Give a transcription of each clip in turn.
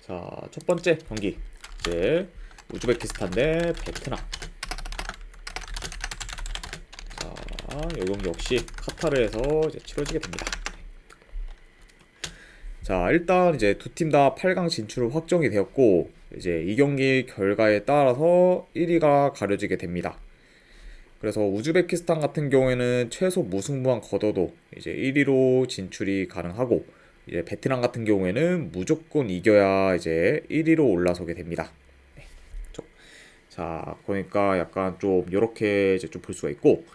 자, 첫 번째 경기 이제 우즈베키스탄 대 베트남. 자, 이 경기 역시 카타르에서 이제 치러지게 됩니다. 자, 일단 이제 두 팀 다 8강 진출을 확정이 되었고, 이제 이 경기 결과에 따라서 1위가 가려지게 됩니다. 그래서 우즈베키스탄 같은 경우에는 최소 무승부만 거둬도 이제 1위로 진출이 가능하고, 이제 베트남 같은 경우에는 무조건 이겨야 이제 1위로 올라서게 됩니다. 네, 그렇죠. 자, 그러니까 약간 좀 이렇게 이제 좀 볼 수가 있고,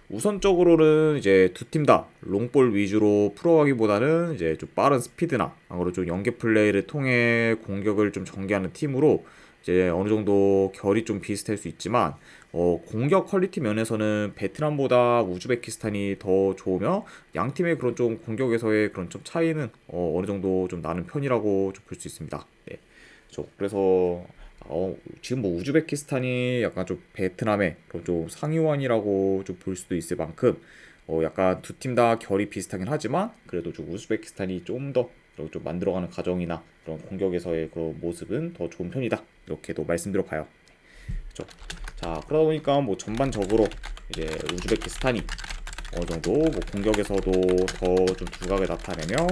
우선적으로는 이제 두 팀 다 롱볼 위주로 풀어가기보다는 이제 좀 빠른 스피드나 아무로 좀 연계 플레이를 통해 공격을 좀 전개하는 팀으로 이제 어느 정도 결이 좀 비슷할 수 있지만 공격 퀄리티 면에서는 베트남보다 우즈베키스탄이 더 좋으며 양 팀의 그런 좀 공격에서의 그런 좀 차이는 어느 정도 좀 나는 편이라고 좀 볼 수 있습니다. 네. 그래서 지금 뭐 우즈베키스탄이 약간 좀 베트남의 그런 좀 상위원이라고 좀 볼 수도 있을 만큼 약간 두 팀 다 결이 비슷하긴 하지만 그래도 좀 우즈베키스탄이 좀 더 좀 만들어가는 과정이나 그런 공격에서의 그런 모습은 더 좋은 편이다 이렇게도 말씀드려 봐요. 그렇죠. 자, 그러다 보니까 뭐 전반적으로 이제 우즈베키스탄이 어느 정도 뭐 공격에서도 더 좀 두각을 나타내며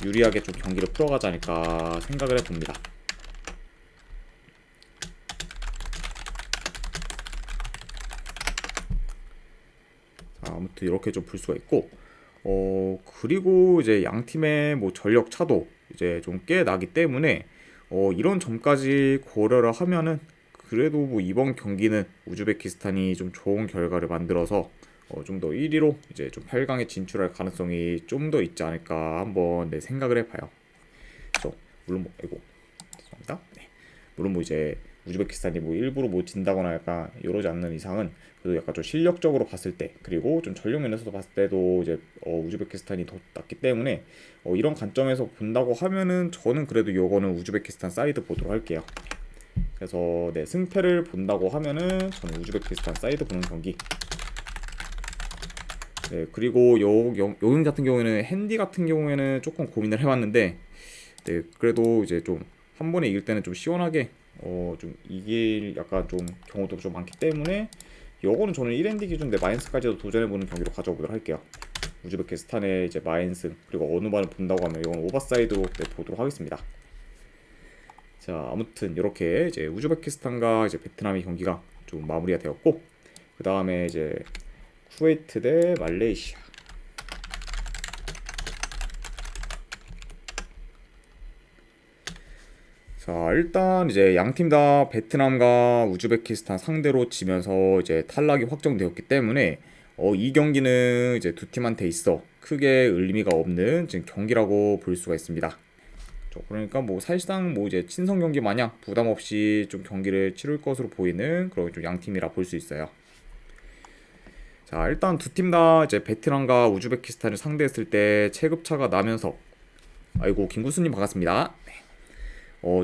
유리하게 좀 경기를 풀어가지 않을까 생각을 해봅니다. 아무튼 이렇게 좀 볼 수가 있고, 그리고 이제 양 팀의 뭐 전력 차도 이제 좀 꽤 나기 때문에 이런 점까지 고려를 하면은 그래도 뭐 이번 경기는 우즈베키스탄이 좀 좋은 결과를 만들어서 좀 더 1위로 이제 좀 8강에 진출할 가능성이 좀 더 있지 않을까 한번 내 생각을 해봐요. 그래서 물론 뭐 이거 죄송합니다. 네. 물론 뭐 이제 우즈베키스탄이 뭐 일부러 뭐 진다거나 약간 이러지 않는 이상은 그래도 약간 좀 실력적으로 봤을 때 그리고 좀 전력 면에서도 봤을 때도 이제 우즈베키스탄이 더 낫기 때문에 이런 관점에서 본다고 하면은 저는 그래도 이거는 우즈베키스탄 사이드 보도록 할게요. 그래서 네, 승패를 본다고 하면은 저는 우즈베키스탄 사이드 보는 경기. 네, 그리고 요 경기 같은 경우에는 핸디 같은 경우에는 조금 고민을 해봤는데 네, 그래도 이제 좀 한 번에 이길 때는 좀 시원하게 좀 이길 약간 좀 경우도 좀 많기 때문에 요거는 저는 1엔디 기준 내 마인스까지도 도전해보는 경기로 가져보도록 할게요. 우즈베키스탄의 이제 마인스 그리고 어느 반을 본다고 하면 이건 오버사이드로 보도록 하겠습니다. 자, 아무튼 이렇게 이제 우즈베키스탄과 이제 베트남의 경기가 좀 마무리가 되었고 그 다음에 이제 쿠웨이트 대 말레이시아. 자, 일단 이제 양 팀 다 베트남과 우즈베키스탄 상대로 지면서 이제 탈락이 확정되었기 때문에 이 경기는 이제 두 팀한테 있어 크게 의미가 없는 지금 경기라고 볼 수가 있습니다. 그러니까 뭐 사실상 뭐 이제 친선 경기 마냥 부담 없이 좀 경기를 치를 것으로 보이는 그런 좀 양 팀이라 볼 수 있어요. 자, 일단 두 팀 다 이제 베트남과 우즈베키스탄을 상대했을 때 체급차가 나면서 아이고 김구수님 반갑습니다.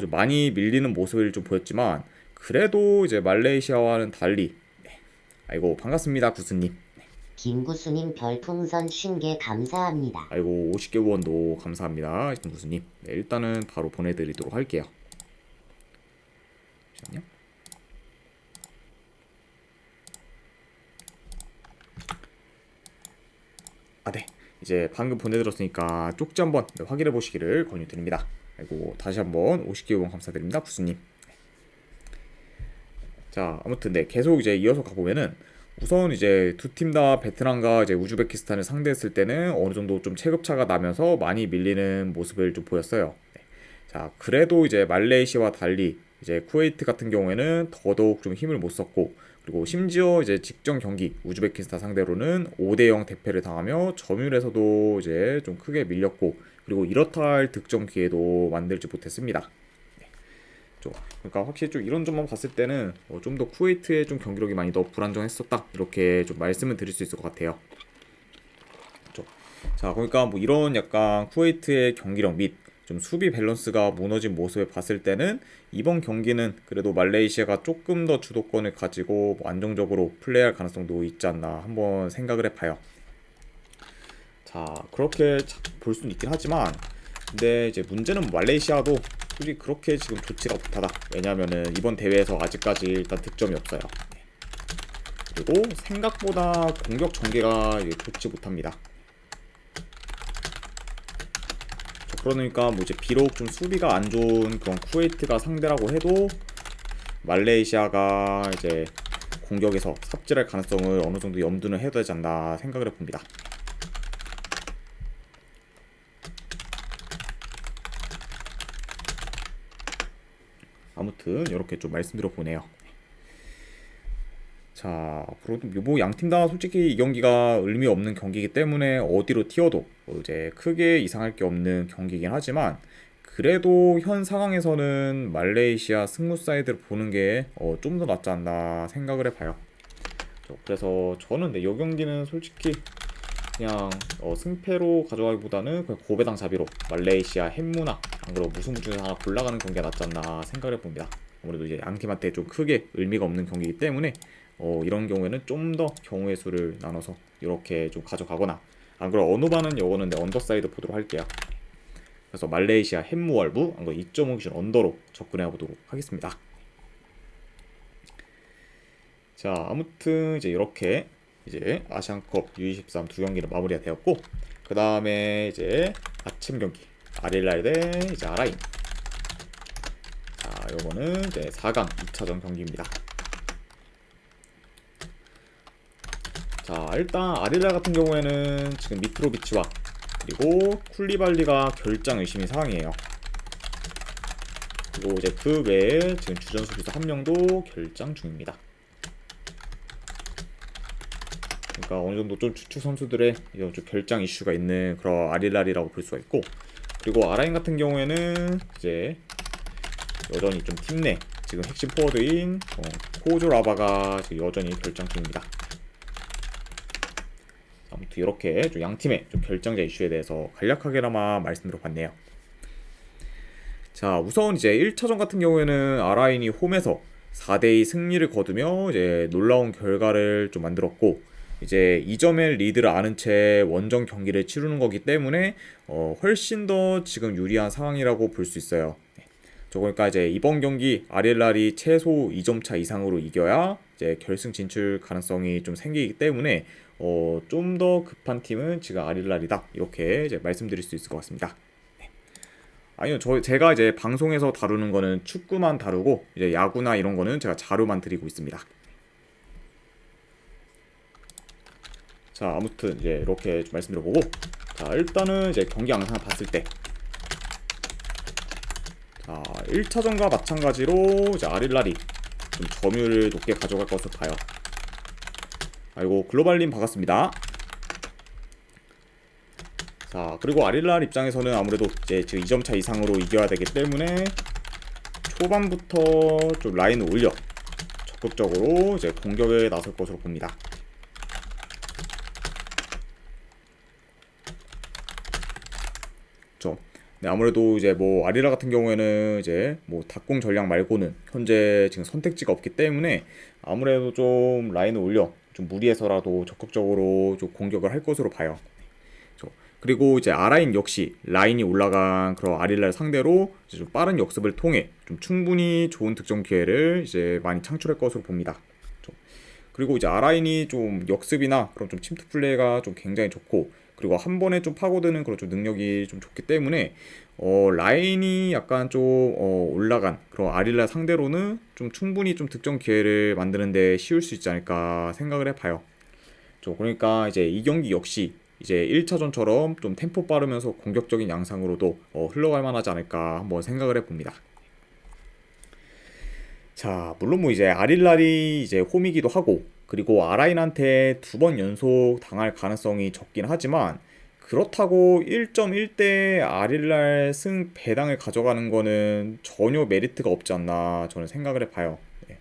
좀 많이 밀리는 모습을 좀 보였지만 그래도 이제 말레이시아와는 달리 아이고 반갑습니다 구수님. 김구수님 별풍선 50개 감사합니다. 아이고 50개 후원도 감사합니다 김구수님. 네, 일단은 바로 보내드리도록 할게요. 잠시만요. 네, 이제 방금 보내드렸으니까 쪽지 한번 확인해 보시기를 권유드립니다. 아이고 다시 한번 50개 후원 감사드립니다 구수님. 자, 아무튼 네, 계속 이제 이어서 가보면은 우선 이제 두 팀 다 베트남과 이제 우즈베키스탄을 상대했을 때는 어느 정도 좀 체급차가 나면서 많이 밀리는 모습을 좀 보였어요. 네. 자, 그래도 이제 말레이시아와 달리 이제 쿠웨이트 같은 경우에는 더더욱 좀 힘을 못 썼고 그리고 심지어 이제 직전 경기 우즈베키스탄 상대로는 5대0 대패를 당하며 점유율에서도 이제 좀 크게 밀렸고 그리고 이렇다 할 득점 기회도 만들지 못했습니다. 그러니까 확실히 좀 이런 점만 봤을 때는 좀 더 쿠웨이트의 좀 경기력이 많이 더 불안정했었다 이렇게 좀 말씀을 드릴 수 있을 것 같아요. 그렇죠. 자, 그러니까 뭐 이런 약간 쿠웨이트의 경기력 및 좀 수비 밸런스가 무너진 모습을 봤을 때는 이번 경기는 그래도 말레이시아가 조금 더 주도권을 가지고 뭐 안정적으로 플레이할 가능성도 있지 않나 한번 생각을 해봐요. 자, 그렇게 볼 수는 있긴 하지만 근데 이제 문제는 말레이시아도 솔직히 그렇게 지금 좋지가 못하다. 왜냐면은 이번 대회에서 아직까지 일단 득점이 없어요. 그리고 생각보다 공격 전개가 좋지 못합니다. 그러니까 뭐 이제 비록 좀 수비가 안 좋은 그런 쿠웨이트가 상대라고 해도 말레이시아가 이제 공격에서 삽질할 가능성을 어느 정도 염두는 해야 되지 않나 생각을 해봅니다. 아무튼 이렇게 좀 말씀드려 보네요. 자, 앞으로도 뭐 양팀 다 솔직히 이 경기가 의미 없는 경기이기 때문에 어디로 튀어도 뭐 이제 크게 이상할 게 없는 경기이긴 하지만 그래도 현 상황에서는 말레이시아 승무 사이드를 보는 게 좀 더 낫지 않나 생각을 해봐요. 그래서 저는 이 경기는 솔직히 그냥 승패로 가져가기보다는 그냥 고배당 잡이로 말레이시아 햄무나 안 그러고 무승부 중에서 하나 골라가는 경기가 낫지 않나 생각을 해봅니다. 아무래도 이제 양팀한테 좀 크게 의미가 없는 경기이기 때문에 이런 경우에는 좀 더 경우의 수를 나눠서 이렇게 좀 가져가거나 안 그러고 어노바는 요거는 언더사이드 보도록 할게요. 그래서 말레이시아 햄무월부 안 그러고 2.5 기준 언더로 접근해 보도록 하겠습니다. 자, 아무튼 이제 이렇게 이제 아시안컵 U23 두 경기는 마무리가 되었고 그 다음에 이제 아침 경기 아릴라이 대 이제 아라인. 자, 요거는 이제 4강 2차전 경기입니다. 자, 일단 아릴라 같은 경우에는 지금 미트로비치와 그리고 쿨리발리가 결장 의심인 상황이에요. 그리고 이제 그 외에 지금 주전 수비수 한 명도 결장 중입니다. 그러니까 어느 정도 좀 주축 선수들의 좀 결장 이슈가 있는 그런 아릴랄이라고 볼 수가 있고, 그리고 아라인 같은 경우에는 이제 여전히 좀 팀 내 지금 핵심 포워드인 코조 라바가 지금 여전히 결장 중입니다. 아무튼 이렇게 좀 양팀의 좀 결정자 이슈에 대해서 간략하게나마 말씀드려봤네요. 자, 우선 이제 1차전 같은 경우에는 아라인이 홈에서 4대2 승리를 거두며 이제 놀라운 결과를 좀 만들었고, 이제 2점의 리드를 아는 채 원정 경기를 치르는 거기 때문에 훨씬 더 지금 유리한 상황이라고 볼 수 있어요. 그러니까 이제 이번 경기 아릴랄이 최소 2점 차 이상으로 이겨야 이제 결승 진출 가능성이 좀 생기기 때문에 좀 더 급한 팀은 지금 아릴랄이다, 이렇게 이제 말씀드릴 수 있을 것 같습니다. 아니요, 제가 이제 방송에서 다루는 거는 축구만 다루고 이제 야구나 이런 거는 제가 자료만 드리고 있습니다. 자, 아무튼 이제 이렇게 좀 말씀드려보고, 자, 일단은 이제 경기 양상을 봤을 때, 자, 1차전과 마찬가지로 이제 아릴랄이 좀 점유율을 높게 가져갈 것으로 봐요. 아이고, 글로발님 반갑습니다. 자, 그리고 아릴랄 입장에서는 아무래도 이제 지금 2점 차 이상으로 이겨야 되기 때문에 초반부터 좀 라인을 올려 적극적으로 이제 공격에 나설 것으로 봅니다. 네, 아무래도 이제 뭐 아리라 같은 경우에는 이제 뭐 닭공 전략 말고는 현재 지금 선택지가 없기 때문에 아무래도 좀 라인을 올려 좀 무리해서라도 적극적으로 좀 공격을 할 것으로 봐요. 그리고 이제 아라인 역시 라인이 올라간 그런 아릴라를 상대로 이제 좀 빠른 역습을 통해 좀 충분히 좋은 득점 기회를 이제 많이 창출할 것으로 봅니다. 그리고 이제 아라인이 좀 역습이나 그런 좀 침투 플레이가 좀 굉장히 좋고, 그리고 한 번에 좀 파고드는 그런 좀 능력이 좀 좋기 때문에 라인이 약간 좀 올라간 그런 아릴라 상대로는 좀 충분히 좀 득점 기회를 만드는데 쉬울 수 있지 않을까 생각을 해봐요. 그러니까 이제 이 경기 역시 이제 1차전처럼 좀 템포 빠르면서 공격적인 양상으로도 흘러갈 만하지 않을까 한번 생각을 해봅니다. 자, 물론 뭐 이제 아릴랄이 이제 홈이기도 하고, 그리고 아라인한테 2번 연속 당할 가능성이 적긴 하지만, 그렇다고 1.1대 아릴랄 승 배당을 가져가는 거는 전혀 메리트가 없지 않나 저는 생각을 해봐요. 네.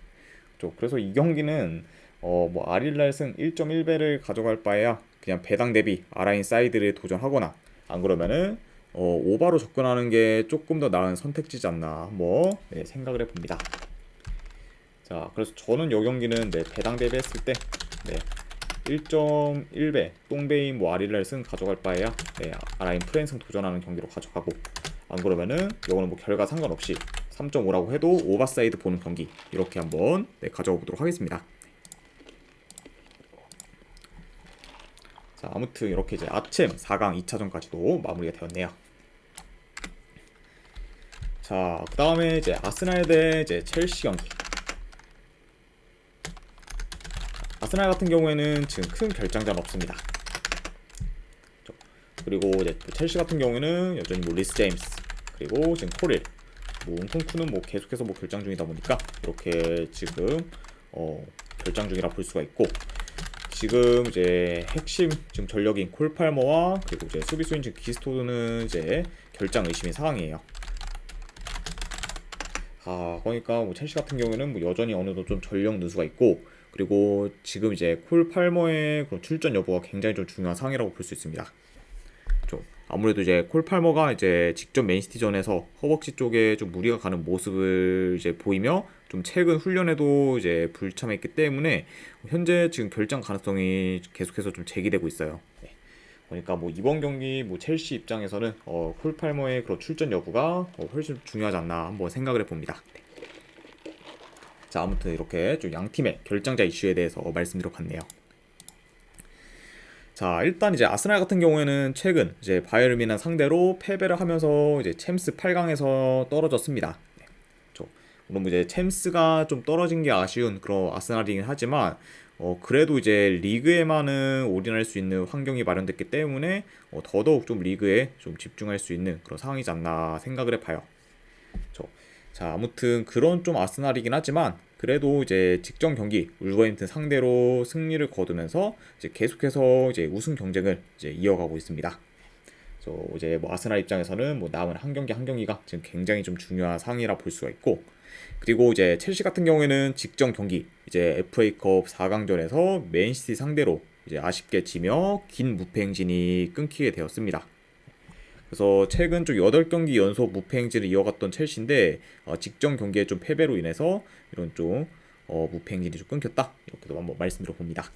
그래서 이 경기는 뭐 아릴랄 승 1.1배를 가져갈 바에야 그냥 배당 대비 아라인 사이드를 도전하거나, 안 그러면은 오바로 접근하는 게 조금 더 나은 선택지지 않나 한번 생각을 해봅니다. 자, 그래서 저는 이 경기는 배당 대비했을 때 1.1배 똥배인 뭐 아릴렐슨 가져갈 바에야 아라인 프랜승 도전하는 경기로 가져가고, 안 그러면은 이거는 뭐 결과 상관없이 3.5라고 해도 오버사이드 보는 경기 이렇게 한번 가져가 보도록 하겠습니다. 자, 아무튼 이렇게 이제 아침 4강 2차전까지도 마무리가 되었네요. 자, 그 다음에 이제 아스날 대 이제 첼시 경기. 아스날 같은 경우에는 지금 큰 결장자는 없습니다. 그리고 이제 첼시 같은 경우에는 여전히 뭐 리스 제임스, 그리고 지금 코릴, 뭐 운콩쿠는 뭐 계속해서 뭐 결장 중이다 보니까 이렇게 지금 결장 중이라 볼 수가 있고, 지금 이제 핵심 지금 전력인 콜 팔머와 그리고 이제 수비수인 지금 기스토드는 이제 결장 의심인 상황이에요. 그러니까 뭐 첼시 같은 경우에는 뭐 여전히 어느 정도 좀 전력 누수가 있고, 그리고 지금 이제 콜 팔머의 그런 출전 여부가 굉장히 좀 중요한 상황이라고 볼 수 있습니다. 아무래도 이제 콜 팔머가 이제 직접 맨시티전에서 허벅지 쪽에 좀 무리가 가는 모습을 이제 보이며 좀 최근 훈련에도 이제 불참했기 때문에 현재 지금 결장 가능성이 계속해서 좀 제기되고 있어요. 그러니까 뭐 이번 경기 뭐 첼시 입장에서는 콜 팔머의 그런 출전 여부가 훨씬 중요하지 않나 한번 생각을 해봅니다. 자, 아무튼 이렇게 좀 양 팀의 결장자 이슈에 대해서 말씀드려 봤네요. 자, 일단 이제 아스날 같은 경우에는 최근 이제 바이에른 뮌헨 상대로 패배를 하면서 이제 챔스 8강에서 떨어졌습니다. 물론 이제 챔스가 좀 떨어진 게 아쉬운 그런 아스날이긴 하지만 그래도 이제 리그에만은 올인할 수 있는 환경이 마련됐기 때문에 더더욱 좀 리그에 좀 집중할 수 있는 그런 상황이지 않나 생각을 해봐요. 자, 아무튼 그런 좀 아스날이긴 하지만 그래도 이제 직전 경기 울버햄튼 상대로 승리를 거두면서 이제 계속해서 이제 우승 경쟁을 이제 이어가고 있습니다. 이제 뭐 아스날 입장에서는 뭐 남은 한 경기 한 경기가 지금 굉장히 좀 중요한 상황이라 볼 수가 있고, 그리고 이제 첼시 같은 경우에는 직전 경기 이제 FA컵 4강전에서 맨시티 상대로 이제 아쉽게 지며 긴 무패 행진이 끊기게 되었습니다. 그래서 최근 좀 8경기 연속 무패 행진을 이어갔던 첼시인데 직전 경기에 좀 패배로 인해서 이런 좀 무패 행진이 좀 끊겼다, 이렇게도 한번 말씀드려 봅니다.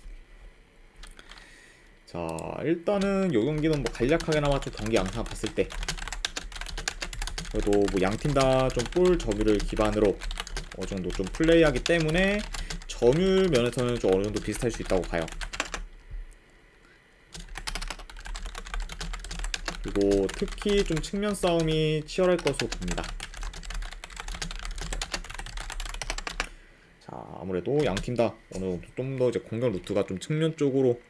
자, 일단은 이 경기는 뭐 간략하게나마 좀 경기 양상 봤을 때 그래도 뭐 양팀 다 좀 볼 점유를 기반으로 어느 정도 좀 플레이하기 때문에 점유율 면에서는 좀 어느 정도 비슷할 수 있다고 봐요. 그리고 특히 좀 측면 싸움이 치열할 것으로 봅니다. 자, 아무래도 양팀 다 어느 정도 좀 더 이제 공격 루트가 좀 측면 쪽으로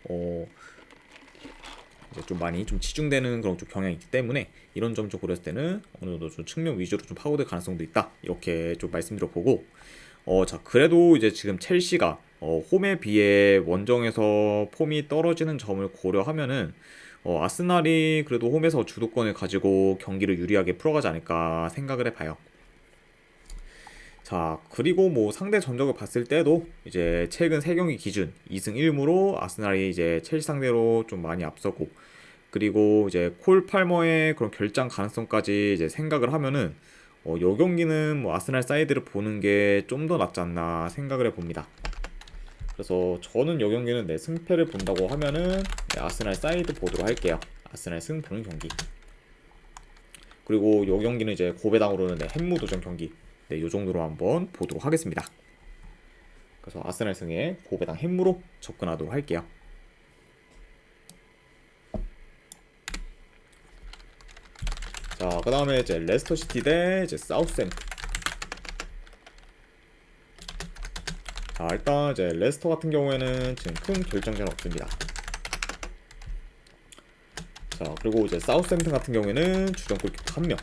이제 좀 많이 좀 치중되는 그런 좀 경향이 있기 때문에 이런 점 쪽으로 했을 때는 어느 정도 좀 측면 위주로 좀 파고들 가능성도 있다, 이렇게 좀 말씀드려 보고, 자, 그래도 이제 지금 첼시가 홈에 비해 원정에서 폼이 떨어지는 점을 고려하면은 아스날이 그래도 홈에서 주도권을 가지고 경기를 유리하게 풀어가지 않을까 생각을 해봐요. 자, 그리고 뭐 상대 전적을 봤을 때도 이제 최근 3경기 기준 2승 1무로 아스날이 이제 첼시 상대로 좀 많이 앞서고, 그리고 이제 콜 팔머의 그런 결장 가능성까지 이제 생각을 하면은 요 경기는 뭐 아스날 사이드를 보는 게 좀 더 낫지 않나 생각을 해봅니다. 그래서 저는 요 경기는 승패를 본다고 하면은 아스날 사이드 보도록 할게요. 아스날 승 보는 경기. 그리고 요 경기는 이제 고배당으로는 햄무 도전 경기, 요 정도로 한번 보도록 하겠습니다. 그래서 아스날 승에 고배당 햄무로 접근하도록 할게요. 자, 그 다음에 이제 레스터 시티 대 이제 사우스햄튼. 자, 일단 이제 레스터 같은 경우에는 지금 큰 결정자는 없습니다. 자, 그리고 이제 사우스햄튼 같은 경우에는 주전 골키퍼 1명,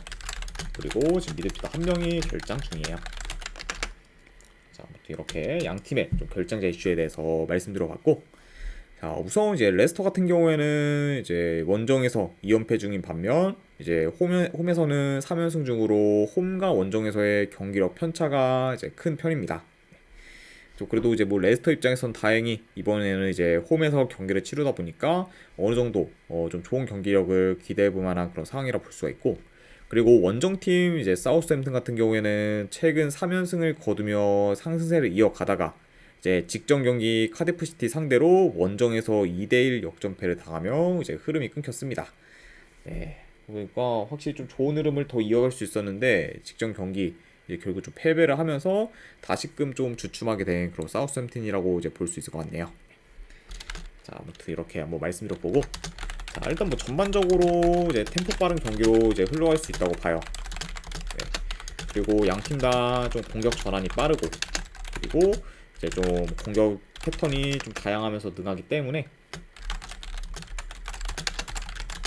그리고 지금 미드필더 1명이 결장 중이에요. 자, 아무튼 이렇게 양 팀의 좀 결정자 이슈에 대해서 말씀드려봤고, 자, 우선 이제 레스터 같은 경우에는 이제 원정에서 2연패 중인 반면 이제 홈에서는 3연승 중으로 홈과 원정에서의 경기력 편차가 이제 큰 편입니다. 그래도 이제 뭐 레스터 입장에선 다행히 이번에는 이제 홈에서 경기를 치르다 보니까 어느 정도 좀 좋은 경기력을 기대해 볼 만한 그런 상황이라 볼 수가 있고, 그리고 원정팀 이제 사우스햄튼 같은 경우에는 최근 3연승을 거두며 상승세를 이어가다가 이제 직전 경기 카디프시티 상대로 원정에서 2대1 역전패를 당하며 이제 흐름이 끊겼습니다. 네, 그러니까 확실히 좀 좋은 흐름을 더 이어갈 수 있었는데 직전 경기 이제 결국 좀 패배를 하면서 다시금 좀 주춤하게 된 그런 사우스햄튼이라고 이제 볼 수 있을 것 같네요. 자, 아무튼 이렇게 한번 말씀드려보고, 자, 일단 뭐 전반적으로 이제 템포 빠른 경기로 이제 흘러갈 수 있다고 봐요. 네. 그리고 양 팀 다 좀 공격 전환이 빠르고, 그리고 이제 좀 공격 패턴이 좀 다양하면서 능하기 때문에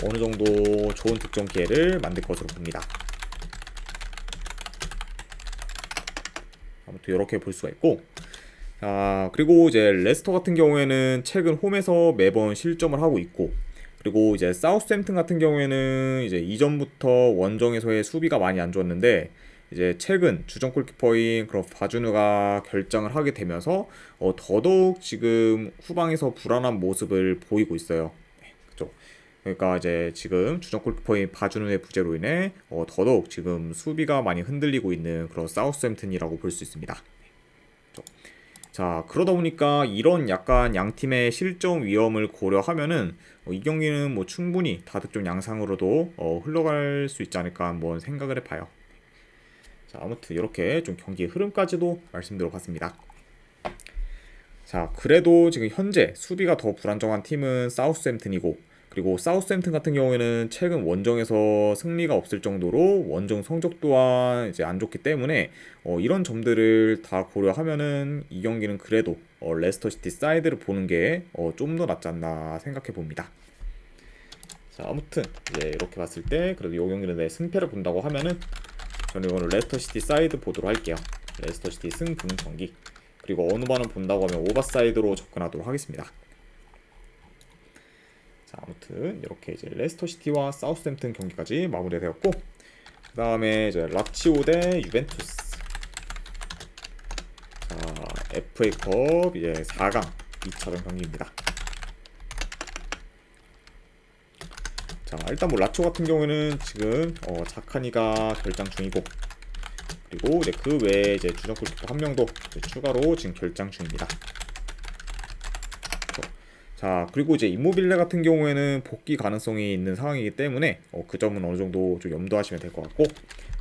어느 정도 좋은 득점 기회를 만들 것으로 봅니다. 아무튼 이렇게 볼 수가 있고, 그리고 이제 레스터 같은 경우에는 최근 홈에서 매번 실점을 하고 있고, 그리고 이제 사우스햄튼 같은 경우에는 이제 이전부터 원정에서의 수비가 많이 안 좋았는데 이제 최근 주전 골키퍼인 그런 바주누가 결장을 하게 되면서 더더욱 지금 후방에서 불안한 모습을 보이고 있어요. 네, 그죠? 그러니까 이제 지금 주전 골키퍼인 바주누의 부재로 인해 더더욱 지금 수비가 많이 흔들리고 있는 그런 사우스햄튼이라고 볼 수 있습니다. 자, 그러다 보니까 이런 약간 양 팀의 실점 위험을 고려하면은 이 경기는 뭐 충분히 다득점 양상으로도 흘러갈 수 있지 않을까 한번 생각을 해봐요. 자, 아무튼 이렇게 좀 경기의 흐름까지도 말씀드려봤습니다. 자, 그래도 지금 현재 수비가 더 불안정한 팀은 사우스햄튼이고, 그리고 사우스햄튼 같은 경우에는 최근 원정에서 승리가 없을 정도로 원정 성적 또한 이제 안 좋기 때문에 이런 점들을 다 고려하면은 이 경기는 그래도 레스터시티 사이드를 보는 게 좀 더 낫지 않나 생각해 봅니다. 자, 아무튼 이제 이렇게 봤을 때 그래도 이 경기는 내 승패를 본다고 하면은 저는 이거는 레스터시티 사이드 보도록 할게요. 레스터시티 승분 경기. 그리고 어느 반을 본다고 하면 오버사이드로 접근하도록 하겠습니다. 자, 아무튼 이렇게 이제 레스터시티와 사우스햄튼 경기까지 마무리되었고, 그 다음에 이제 라치오 대 유벤투스. 자, FA컵 이제 4강 2차전 경기입니다. 자, 일단 뭐 라치오 같은 경우에는 지금 자카니가 결장 중이고, 그리고 이제 그 외에 이제 주전 골키퍼 한 명도 추가로 지금 결장 중입니다. 자, 그리고 이제 임모빌레 같은 경우에는 복귀 가능성이 있는 상황이기 때문에 그 점은 어느 정도 좀 염두하시면 될 것 같고,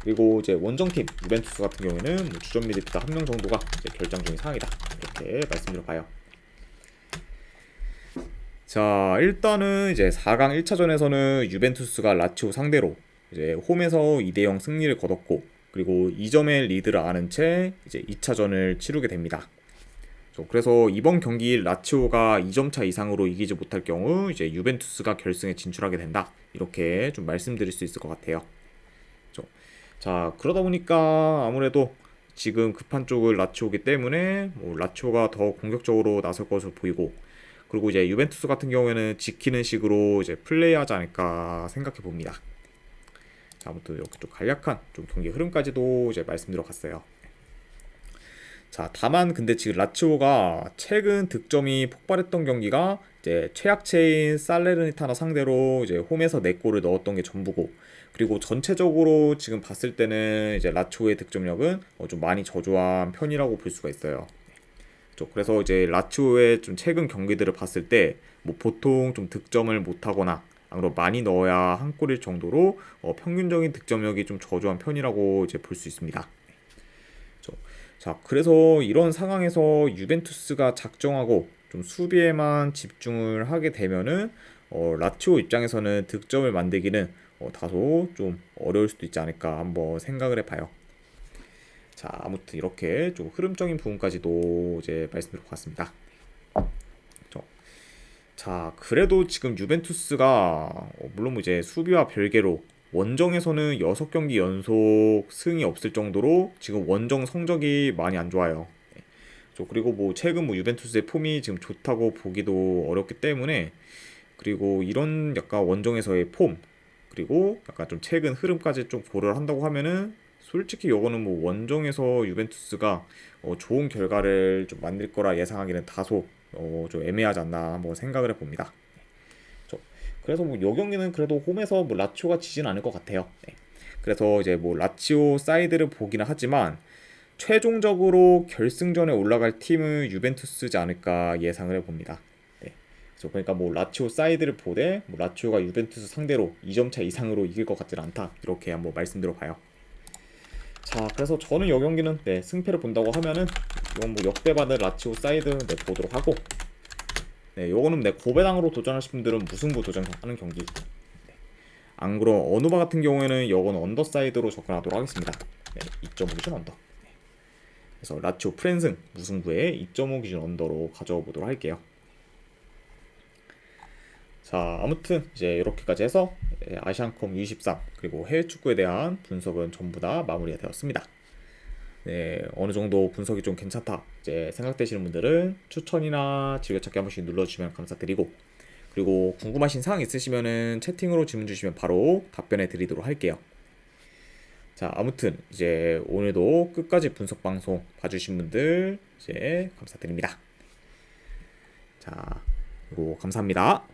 그리고 이제 원정팀 유벤투스 같은 경우에는 뭐 주전 미드필더 한 명 정도가 이제 결장 중인 상황이다, 이렇게 말씀드려봐요. 자, 일단은 이제 4강 1차전에서는 유벤투스가 라치오 상대로 이제 홈에서 2대0 승리를 거뒀고, 그리고 2점의 리드를 아는 채 이제 2차전을 치르게 됩니다. 그래서 이번 경기 라치오가 2점 차 이상으로 이기지 못할 경우 이제 유벤투스가 결승에 진출하게 된다, 이렇게 좀 말씀드릴 수 있을 것 같아요. 자, 그러다 보니까 아무래도 지금 급한 쪽은 라치오기 때문에 뭐 라치오가 더 공격적으로 나설 것으로 보이고, 그리고 이제 유벤투스 같은 경우에는 지키는 식으로 이제 플레이하지 않을까 생각해 봅니다. 자, 아무튼 이렇게 좀 간략한 좀 경기 흐름까지도 이제 말씀드려 갔어요. 자, 다만 근데 지금 라치오가 최근 득점이 폭발했던 경기가 이제 최약체인 살레르니타나 상대로 이제 홈에서 4골을 넣었던 게 전부고, 그리고 전체적으로 지금 봤을 때는 이제 라치오의 득점력은 좀 많이 저조한 편이라고 볼 수가 있어요. 그래서 이제 라치오의 좀 최근 경기들을 봤을 때 뭐 보통 좀 득점을 못하거나 아무래도 많이 넣어야 한 골일 정도로 평균적인 득점력이 좀 저조한 편이라고 이제 볼 수 있습니다. 자, 그래서 이런 상황에서 유벤투스가 작정하고 좀 수비에만 집중을 하게 되면은 라치오 입장에서는 득점을 만들기는 다소 좀 어려울 수도 있지 않을까 한번 생각을 해봐요. 자, 아무튼 이렇게 좀 흐름적인 부분까지도 이제 말씀드릴 것 같습니다. 자, 그래도 지금 유벤투스가 물론 이제 수비와 별개로 원정에서는 6경기 연속 승이 없을 정도로 지금 원정 성적이 많이 안 좋아요. 그리고 뭐 최근 뭐 유벤투스의 폼이 지금 좋다고 보기도 어렵기 때문에, 그리고 이런 약간 원정에서의 폼, 그리고 약간 좀 최근 흐름까지 좀 고려를 한다고 하면은 솔직히 이거는 뭐 원정에서 유벤투스가 좋은 결과를 좀 만들 거라 예상하기는 다소 좀 애매하지 않나 한번 생각을 해봅니다. 그래서 뭐 요 경기는 그래도 홈에서 뭐 라치오가 지진 않을 것 같아요. 네. 그래서 이제 뭐 라치오 사이드를 보기는 하지만 최종적으로 결승전에 올라갈 팀은 유벤투스지 않을까 예상을 해봅니다. 네. 그래서 그러니까 뭐 라치오 사이드를 보되 뭐 라치오가 유벤투스 상대로 2점 차 이상으로 이길 것 같지는 않다. 이렇게 한번 말씀드려봐요. 자, 그래서 저는 이 경기는 네, 승패를 본다고 하면은 이건 뭐 역대받은 라치오 사이드 네, 보도록 하고, 네, 요거는 네, 고배당으로 도전하실 분들은 무승부 도전하는 경기. 네. 안 그럼 어누바 같은 경우에는 요건 언더 사이드로 접근하도록 하겠습니다. 네, 2.5 기준 언더. 네. 그래서 라치오 프랜승 무승부에 2.5 기준 언더로 가져와 보도록 할게요. 자, 아무튼 이제 이렇게까지 해서 아시안컵 U23 그리고 해외 축구에 대한 분석은 전부 다 마무리가 되었습니다. 네, 어느 정도 분석이 좀 괜찮다 이제 생각되시는 분들은 추천이나 즐겨찾기 한 번씩 눌러주시면 감사드리고, 그리고 궁금하신 사항 있으시면은 채팅으로 질문 주시면 바로 답변해 드리도록 할게요. 자, 아무튼 이제 오늘도 끝까지 분석 방송 봐주신 분들 이제 감사드립니다. 자, 그리고 감사합니다.